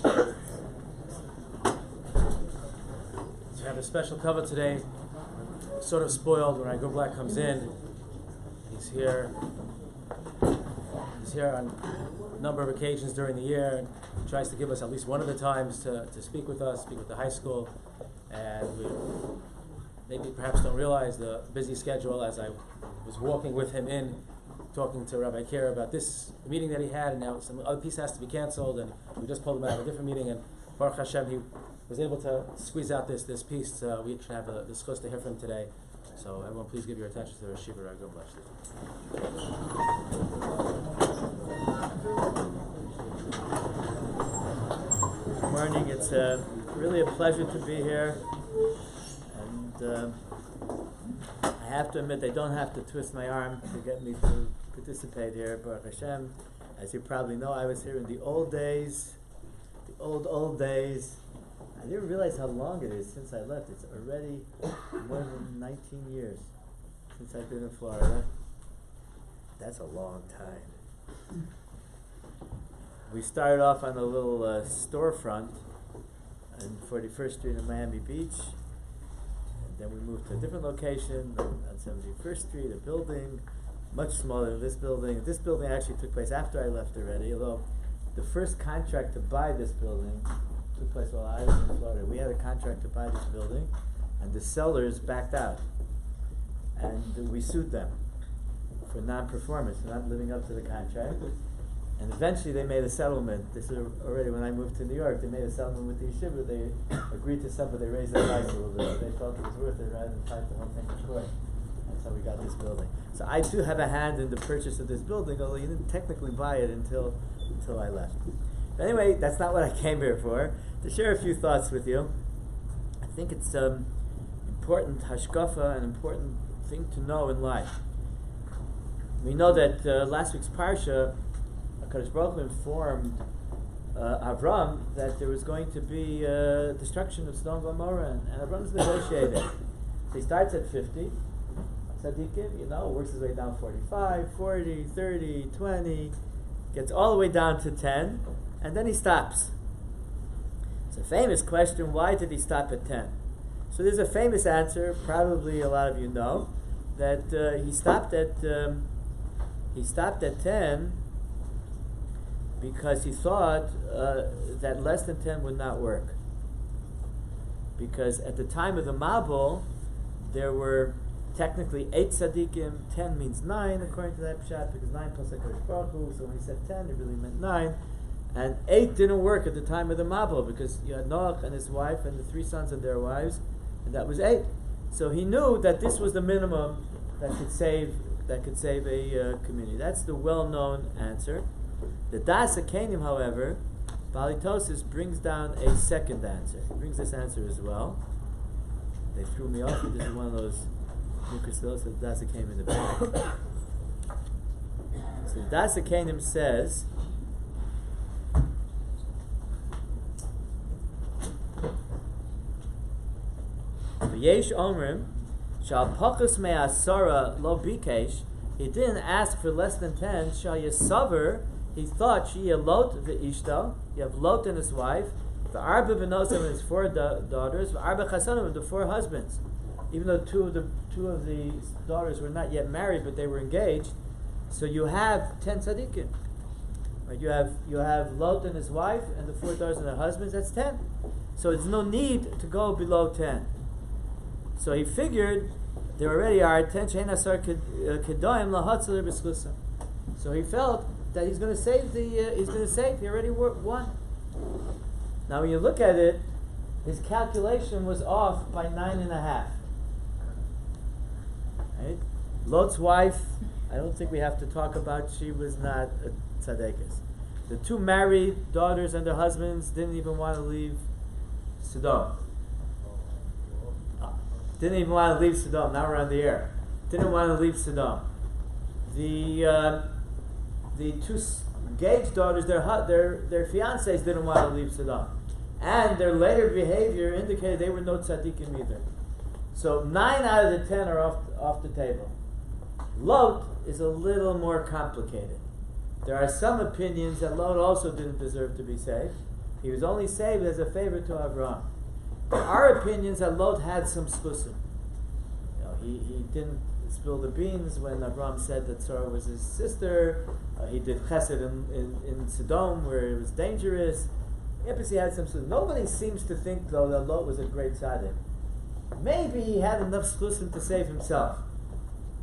So I have a special cover today. Sort of spoiled when Grunblatt comes in. He's here. He's here on a number of occasions during the year. He tries to give us at least one of the times to speak with us, speak with the high school. And we maybe perhaps don't realize the busy schedule as I was walking with him in, talking to Rabbi Kira about this meeting that he had, and now some other piece has to be canceled, and we just pulled him out of a different meeting, and Baruch Hashem, he was able to squeeze out this piece. We should have a discuss to hear from him today. So everyone, please give your attention to the Shiva Rabbi Grunblatt. Good morning. It's really a pleasure to be here, and I have to admit I don't have to twist my arm to get me to participate here. Baruch Hashem, as you probably know, I was here in the old days, the old days. I didn't realize how long it is since I left. It's already more than 19 years since I've been in Florida. That's a long time. We started off on a little storefront on 41st Street in Miami Beach. And then we moved to a different location on 71st Street, a building much smaller than this building. This building actually took place after I left already, although the first contract to buy this building took place while I was in Florida. We had a contract to buy this building, and the sellers backed out. And we sued them for non-performance, for not living up to the contract. And eventually they made a settlement. This is already when I moved to New York. They made a settlement with the yeshiva. They agreed to something. They raised their price a little bit. They felt it was worth it rather than fight the whole thing in court. That's how we got this building. So I do have a hand in the purchase of this building, although you didn't technically buy it until I left. But anyway, that's not what I came here for. To share a few thoughts with you. I think it's important hashkafa, an important thing to know in life. We know that last week's parsha, HaKadosh Baruch Hu informed Avram that there was going to be destruction of Sodom and Gomorrah, and Avram's negotiated. So he starts at 50 tzaddikim, works his way down 45, 40, 30, 20, gets all the way down to 10, and then he stops. It's a famous question, why did he stop at 10? So there's a famous answer, probably a lot of you know, that he stopped at 10 because he thought that less than 10 would not work. Because at the time of the Mabul, there were technically 8 tzaddikim, 10 means 9 according to that pshat, because 9 plus HaKadosh Baruch Hu, so when he said 10, it really meant 9. And 8 didn't work at the time of the Mabul, because you had Noach and his wife and the 3 sons and their wives, and that was 8. So he knew that this was the minimum that could save a community. That's the well-known answer. The Das HaKenim, however, Balitosis brings down a second answer. He brings this answer as well. They threw me off. This is one of those new Christos that Das HaKenim in the back. So the Das HaKenim says, V'yesh omrim, shal pachus me'asara lo bikesh, he didn't ask for less than 10, shal yesaver, he thought she lot ve'ishto, you have Lot and his wife, v'arba b'nosim and his 4 daughters, v'arba chasanim and the 4 husbands. Even though two of the daughters were not yet married, but they were engaged, so you have 10 tzaddikim. Right? You have Lot and his wife and the 4 daughters and their husbands. That's 10. So there's no need to go below 10. So he figured there already are 10 she'ein asar kedoim lahatzaler b'schusa. So he felt that he's going to save he already won. Now when you look at it, his calculation was off by 9.5. Right? Lot's wife, I don't think we have to talk about, she was not a tzaddikis. The 2 married daughters and their husbands didn't even want to leave Sodom. Didn't even want to leave Sodom. Now we're on the air. Didn't want to leave Sodom. The 2 engaged daughters, their fiancés didn't want to leave Sodom, and their later behavior indicated they were no tzaddikim either. So 9 out of the 10 are off the table. Lot is a little more complicated. There are some opinions that Lot also didn't deserve to be saved, He was only saved as a favor to Avram. There are opinions that Lot had some schusim. He didn't spill the beans when Avram said that Sarah was his sister. He did chesed in Sodom where it was dangerous. Yes, he had some schusim. Nobody seems to think, though, that Lot was a great tzaddik. Maybe he had enough schusim to save himself.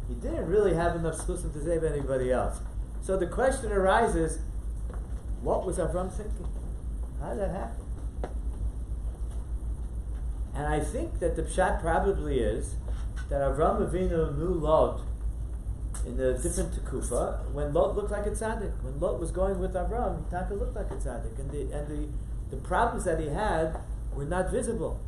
He didn't really have enough schusim to save anybody else. So the question arises, what was Avram thinking? How did that happen? And I think that the pshat probably is that Avram Avinu knew Lot in a different tekufa when Lot looked like a tzaddik. When Lot was going with Avram, he looked like a tzaddik. And the problems that he had were not visible.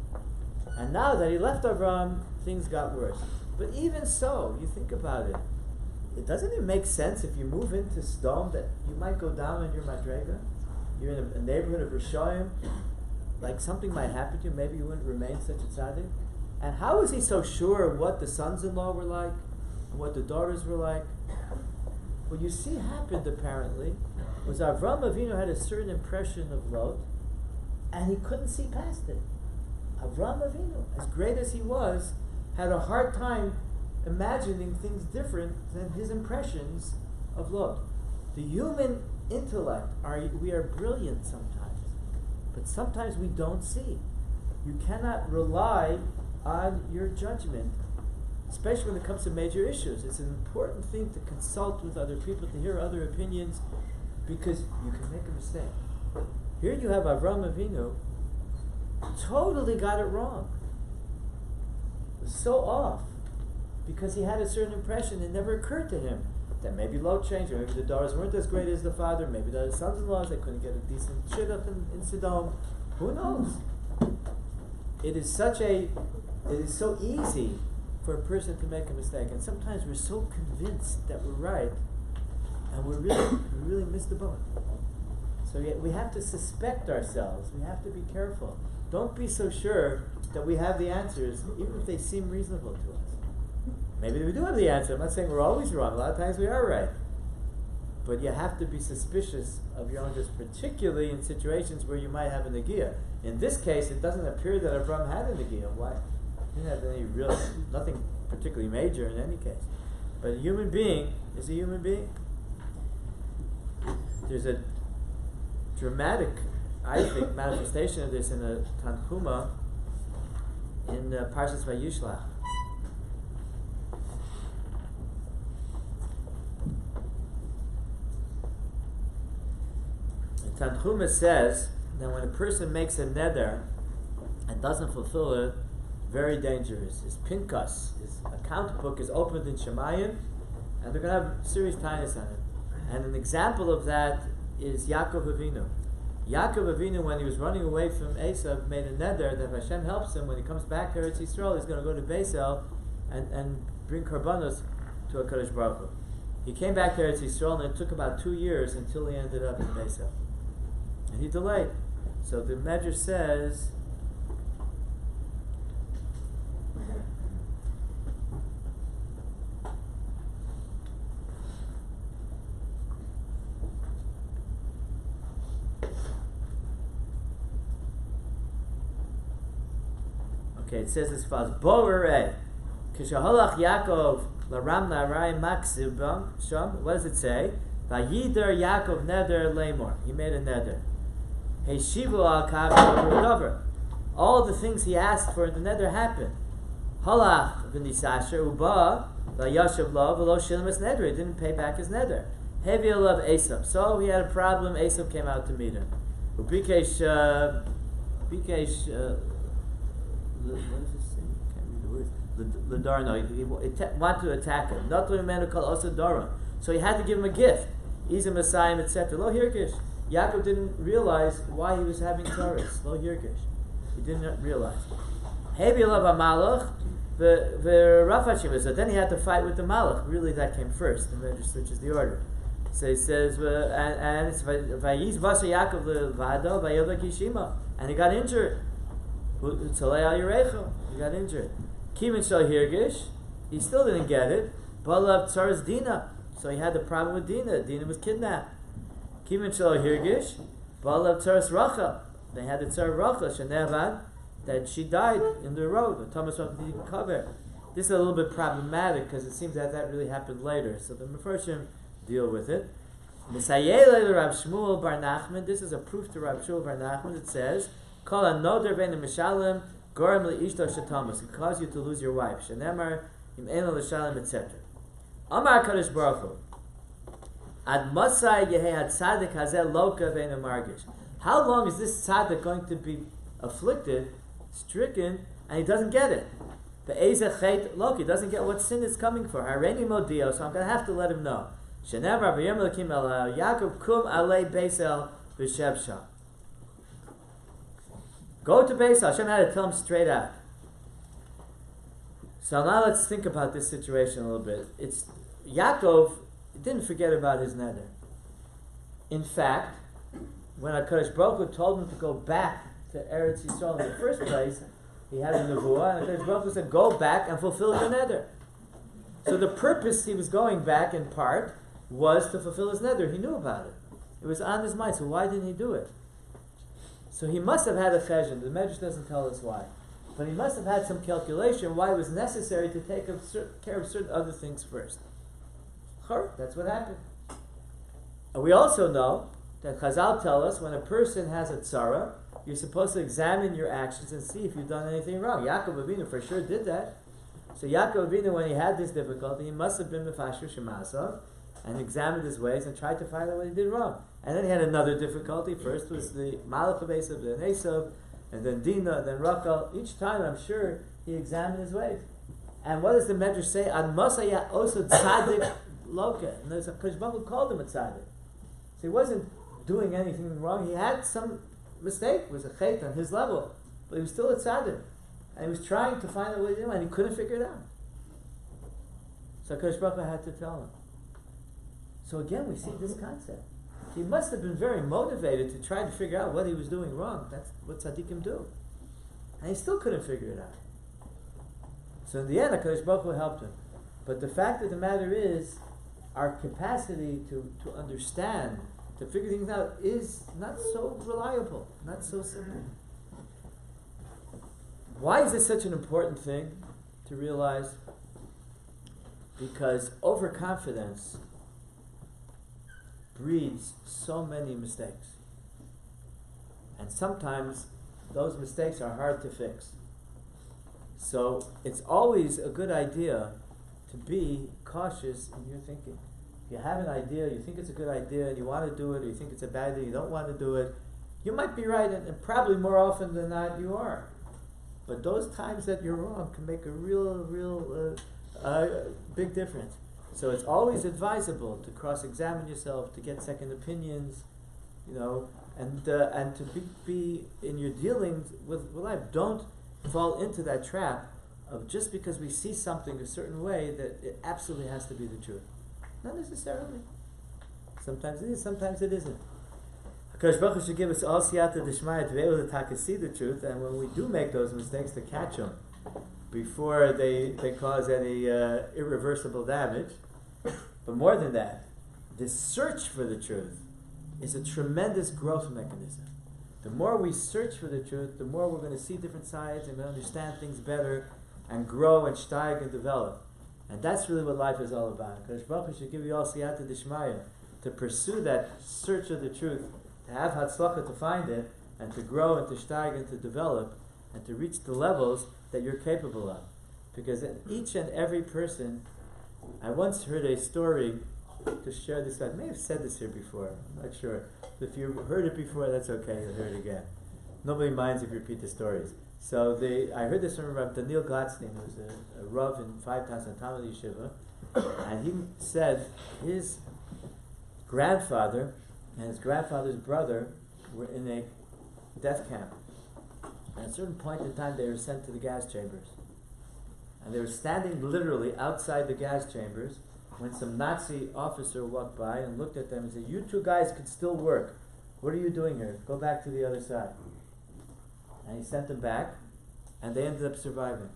And now that he left Avram, things got worse. But even so, you think about it, doesn't it make sense if you move into Sodom that you might go down on your madrega? You're in a neighborhood of Rishayim, like something might happen to you, maybe you wouldn't remain such a tzaddik. And how is he so sure of what the sons-in-law were like, and what the daughters were like? What you see happened, apparently, was Avram Avinu had a certain impression of Lot, and he couldn't see past it. Avram Avinu, as great as he was, had a hard time imagining things different than his impressions of Lot. The human intellect, we are brilliant sometimes, but sometimes we don't see. You cannot rely on your judgment, especially when it comes to major issues. It's an important thing to consult with other people, to hear other opinions, because you can make a mistake. Here you have Avram Avinu, totally got it wrong. It was so off, because he had a certain impression. It never occurred to him that maybe Lot changed, or maybe the daughters weren't as great as the father, maybe the sons-in-laws, they couldn't get a decent shidduch in Sodom. Who knows? It is so easy for a person to make a mistake, and sometimes we're so convinced that we're right, and we really miss the boat. So we have to suspect ourselves. We have to be careful. Don't be so sure that we have the answers, even if they seem reasonable to us. Maybe we do have the answer. I'm not saying we're always wrong. A lot of times we are right. But you have to be suspicious of your own, just particularly in situations where you might have a negiah. In this case, it doesn't appear that Avram had a negiah. Why? He didn't have nothing particularly major in any case. But a human being is a human being. There's a dramatic, I think, manifestation of this in a Tanchuma in Parshas Vayishlach. Tanchuma says that when a person makes a neder and doesn't fulfill it, very dangerous. His pinkas, his account book is opened in Shemayim, and they're going to have serious tightness on it. And an example of that is Yaakov Avinu. Yaakov Avinu, when he was running away from Esav, made a neder that if Hashem helps him, when he comes back to Eretz Yisrael, he's going to go to Beisel and bring karbanos to HaKadosh Baruch Hu. He came back to Eretz Yisrael, and it took about 2 years until he ended up in Beisel. And he delayed. So the Medrash says, it says as follows: Bo'erei, Kishaholach Yaakov laram na'arai maksibam sham. What does it say? Vayider Yaakov neder lemor. He made a neder. Heshivu al kav. All the things he asked for in the neder happened. Halach v'nisasher uba vayashav lo v'lo shilmas neder. He didn't pay back his neder. Hevi alav Esav. So he had a problem. Esav came out to meet him. Ubikesh. What does it say? I can't read the words. Ladarno. He wanted to attack him. Not to man called also Dara. So he had to give him a gift. He's a Messiah, etc. Lo hirkish. Yaakov didn't realize why he was having taurus. Lo hirkish. He didn't realize. Hebi alav malach v'rafashim. So then he had to fight with the malach. Really, that came first. The Medrash switches the order. So he says, and it's vayiz basa Yaakov levado vayodak yishima, and he got injured. He got injured. Kimin shal hirgish, he still didn't get it. Balav tzaras Dina, so he had the problem with Dina. Dina was kidnapped. Kimin shal hirgish, balav tzaras Rachel. they had the Tzar Rachel, Shenevad, that she died in the road. The Thomas didn't cover. This is a little bit problematic because it seems that really happened later. So the Mefarshim deal with it. Misayele Rav Shmuel Bar Nachman. This is a proof to Rav Shmuel Bar Nachman. It says, "Kol anoder ben mishalem gorem leishto shetamas." It causes you to lose your wife. Shenemar im eno l'shalem, etc. Amar Kadosh Baruch Hu. Ad Masai Yehei Tzaddik Hazel Loka Ve'enu Margish. How long is this tzaddik going to be afflicted, stricken, and he doesn't get it? The Eze Chet Loki doesn't get what sin is coming for. Hareni Modio, so I'm going to have to let him know. Shenevar V'yom Elokim El Yaakov Kum Alei Beisel V'Shebsha. Go to Beisel. Hashem had to tell him straight out. So now let's think about this situation a little bit. It's Yaakov didn't forget about his neder. In fact, when HaKadosh Baruch Hu told him to go back to Eretz Yisrael in the first place, he had a nevuah, and HaKadosh Baruch Hu said, go back and fulfill your neder. So the purpose he was going back in part was to fulfill his neder. He knew about it. It was on his mind, so why didn't he do it? So he must have had a cheshbon. The Medrash doesn't tell us why. But he must have had some calculation why it was necessary to take care of certain other things first. That's what happened. And we also know that Chazal tell us when a person has a tzara, you're supposed to examine your actions and see if you've done anything wrong. Yaakov Avinu for sure did that. So Yaakov Avinu, when he had this difficulty, he must have been mefasher shemasav and examined his ways and tried to find out what he did wrong. And then he had another difficulty. First was the Malach of Esav, then Esav, and then Dinah, and then Rachel. Each time, I'm sure, he examined his ways. And what does the Medrash say? Ad Masaya also tzaddik loka. And there's a Kodesh Baruch Hu called him a tzaddik. So he wasn't doing anything wrong. He had some mistake. It was a chet on his level. But he was still a tzaddik. And he was trying to find out what he did, and he couldn't figure it out. So Kodesh Baruch Hu had to tell him. So again, we see this concept. He must have been very motivated to try to figure out what he was doing wrong. That's what tzaddikim do. And he still couldn't figure it out. So in the end, HaKadosh Baruch Hu helped him. But the fact of the matter is, our capacity to understand, to figure things out, is not so reliable, not so simple. Why is this such an important thing to realize? Because overconfidence breeds so many mistakes. And sometimes those mistakes are hard to fix. So it's always a good idea to be cautious in your thinking. If you have an idea, you think it's a good idea, and you want to do it, or you think it's a bad idea, you don't want to do it, you might be right, and probably more often than not you are. But those times that you're wrong can make a real big difference. So it's always advisable to cross-examine yourself, to get second opinions, and to be in your dealings with life. Don't fall into that trap of just because we see something a certain way that it absolutely has to be the truth. Not necessarily. Sometimes it is, sometimes it isn't. HaKadosh Baruch Hu should give us all siyata d'shmaya to be able to see the truth, and when we do make those mistakes, to catch them before they cause any irreversible damage. But more than that, this search for the truth is a tremendous growth mechanism. The more we search for the truth, the more we're going to see different sides and understand things better and grow and steig and develop. And that's really what life is all about. Kadosh Baruch Hu should give you all siyata d'shmaya to pursue that search of the truth, to have hatzlacha to find it, and to grow and to steig and to develop, and to reach the levels that you're capable of. Because in each and every person, I once heard a story to share this. I may have said this here before. I'm not sure. If you heard it before, that's okay. You'll hear it again. Nobody minds if you repeat the stories. So I heard this from Rabbi Daniel Gladstein, who was a Rav in 5,000 Talmud Yeshiva, and he said his grandfather and his grandfather's brother were in a death camp. At a certain point in time, they were sent to the gas chambers. And they were standing literally outside the gas chambers when some Nazi officer walked by and looked at them and said, "You two guys could still work. What are you doing here? Go back to the other side." And he sent them back, and they ended up surviving.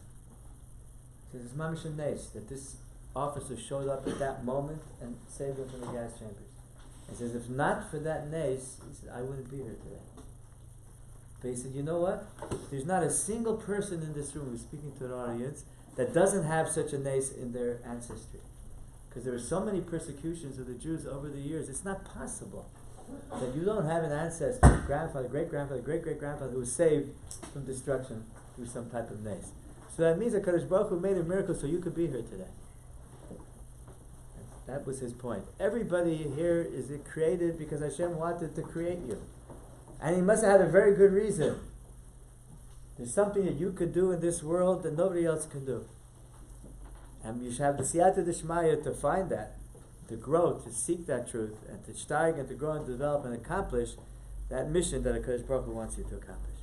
He says, it's mamish a nes that this officer showed up at that moment and saved them from the gas chambers. He says, if not for that nes, he said, I wouldn't be here today. But he said, you know what? There's not a single person in this room who's speaking to an audience that doesn't have such a nace in their ancestry. Because there were so many persecutions of the Jews over the years, it's not possible that you don't have an ancestor, grandfather, great-grandfather, great-great-grandfather who was saved from destruction through some type of nace. So that means that Kadosh Baruch Hu made a miracle so you could be here today. That was his point. Everybody here is created because Hashem wanted to create you. And he must have had a very good reason. There's something that you could do in this world that nobody else can do. And you should have the siyata d'shmaya to find that, to grow, to seek that truth, and to steig and to grow and develop and accomplish that mission that HaKadosh Baruch Hu wants you to accomplish.